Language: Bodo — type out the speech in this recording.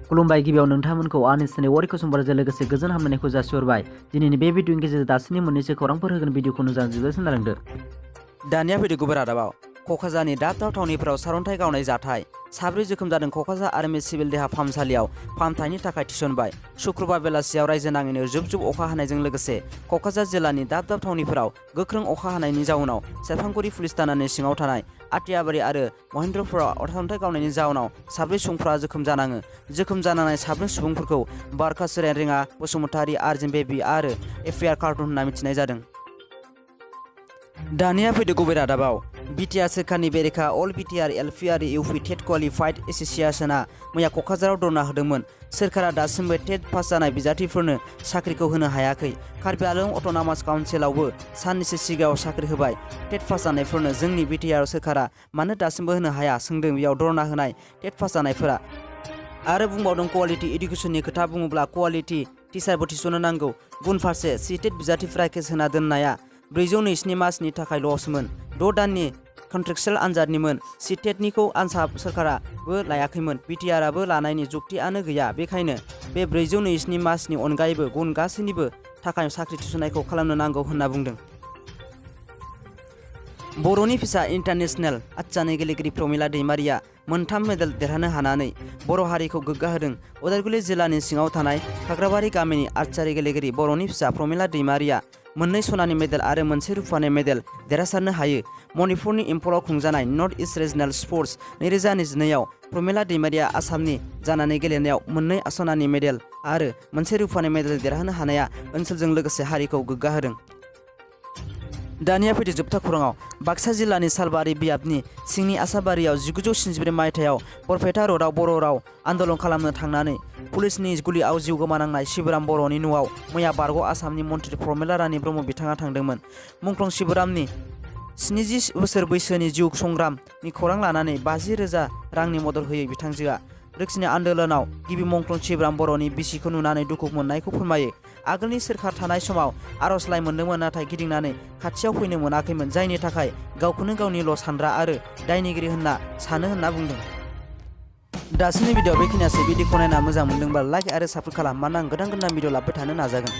खुलुमबाय गिबियाव नोंथांमोनखौ आंनि चेनेल वारि कुसुमबारजों लोगोसे गोजोन हामलायनायखौ जासिहरबाय। दिनैनि बे भिडिअनि गेजेरजों दासिमनि मोननैसो खौरांफोर होगोन भिडिअखौ जोबोद सोनारदो। दानिया फैदो गुबै रादाबाव क'क्राझारनि दाब दाब थावनिफोराव सारअन्थाइ गावनाय जाथाय 4 जोखोम जादों। क'क्राझार आर्मि सिभिल देहा फाहामसालियाव फाहामथायनि थाखाय थिसनबाय। शुक्रबार बेलासियाव रायजो नाङैनो जुब जुब अखा हानायजों लोगोसे क'क्राझार जिल्लानि दाब दाब थावनिफोराव गोख्रों अखा हानायनि जाउनाव सेरफांगुरि पुलिस थानानि सिङाव थानाय आटियाबारि आरो महेन्द्रपुराव सारअन्थाइ गावनायनि जाउनाव 4 सुबुंफोरा जोखोम जानाङो। जोखोम जानांनाय 4 सुबुंफोरखौ बारखा सोरेन रेङा बसुमतारी, आर्जेन बेबी आरो एफआइआर कार्टुन होनना मिथिनाय जादों। दानिया फैदो गुबै रादाबाव बिटिआर सोरखारनि बेरेखा अल बिटिआर एलपि आरो इउपि टेट क्वालिफाइड एस'सिएशनआ मैया क'क्राझाराव धरना होदोंमोन। सोरखारा दासिमबो टेट पास जानाय बिजाथिफोरनो साख्रिखौ होनो हायाखै। कार्बि आंलं अट'नमास काउन्सिलावबो साननैसो सिगाङाव साख्रि होबाय। टेट पास जानायफोरनो जोंनि बिटिआर सोरखारा मानो दासिमबो होनो हाया सोंदों बेयाव धरना होनाय टेट पास जानायफोरा। आरो बुंबावदों कुवालिटि इडुकेसननि खोथा बुङोब्ला कुवालिटि टिचारबो थिसननो नांगौ। गुबुन फारसे सिटेट बिजाथिफोरा केस होना दोननाया 427 मासनि थाखाय लसमोन। 6 दाननि कन्ट्रेक्चुएल आनजादनिमोन। सिटेटनिखौ आसाम सोरखाराबो लायाखैमोन। बिटिआरआबो लानायनि जुक्तिआनो गैया। बेखायनो बे 427 मासनि अनगायैबो गुबुन गासैनिबो थाखाय साख्रि थिसननायखौ खालामनो नांगौ होनना बुंदों। बर'नि फिसा इन्टारनेशनेल आर्चारि गेलेगिरि प्रमिला दैमारिया 3 मेडेल देरहानो हानानै बर' हारिखौ गोग्गाहोदों। उदालगुरि जिल्लानि सिङाव थानाय खाग्राबारि गामिनि आर्चारि गेलेगिरि बर'नि फिसा प्रमिला दैमारिया 2 सनानि मेडेल आरो 1 रुफानि मेडेल देरहासारनो हायो। मणिपुरनि इम्फलाव खुंजानाय नर्थ इस्ट रिजनेल स्पर्ट्स 2022 आव प्रमिला दैमारिया आसामनि जानानै गेलेनायाव 2 सनानि मेडेल आरो 1 रुफानि मेडेल देरहानो हानाया ओनसोलजों लोगोसे हारिखौ गोग्गाहोदों। दानिया फैदो जोबथा खौराङाव बाक्सा जिल्लानि सालबारि बियाबनि सिंनि आसाबारियाव 1974 मायथाइयाव बरपेटा र'डआव बर' राव आन्दोलन खालामनो थांनानै पुलिसनि गुलिआव जिउ गोमानांनाय शिबराम बर'नि न'आव मैया बारग' आसामनि मन्त्रि प्रमिला रानी ब्रह्म बिथाङा थांदोंमोन। मुंख्लं शिबरामनि 70 बोसोर बैसोनि जिउ संग्रामनि खौरां लानानै 50,000 रांनि मदद होयो बिथांजोआ। रिक्सनि आन्दोलनाव गिबि मुंख्लं शिबराम बर'नि बिसिखौ नुनानै दुखु मोननायखौ फोरमायो। आगोलनि सोरखार थानाय समाव आर'जलाइ मोन्दोंमोन नाथाय गिदिंनानै खाथियाव फैनो मोनाखैमोन जायनि थाखाय गावखौनो गावनिल' सानग्रा आरो दायनिगिरि होनना सानो होनना बुंदों। दासिमनि भिडिअ बेखिनियासै। भिडिअखौ नायना मोजां मोनदोंबा लाइक आरो साबस्क्राइब खालाम मानोना आं गोदान भिडिअ लाबोबाय थानो नाजागोन।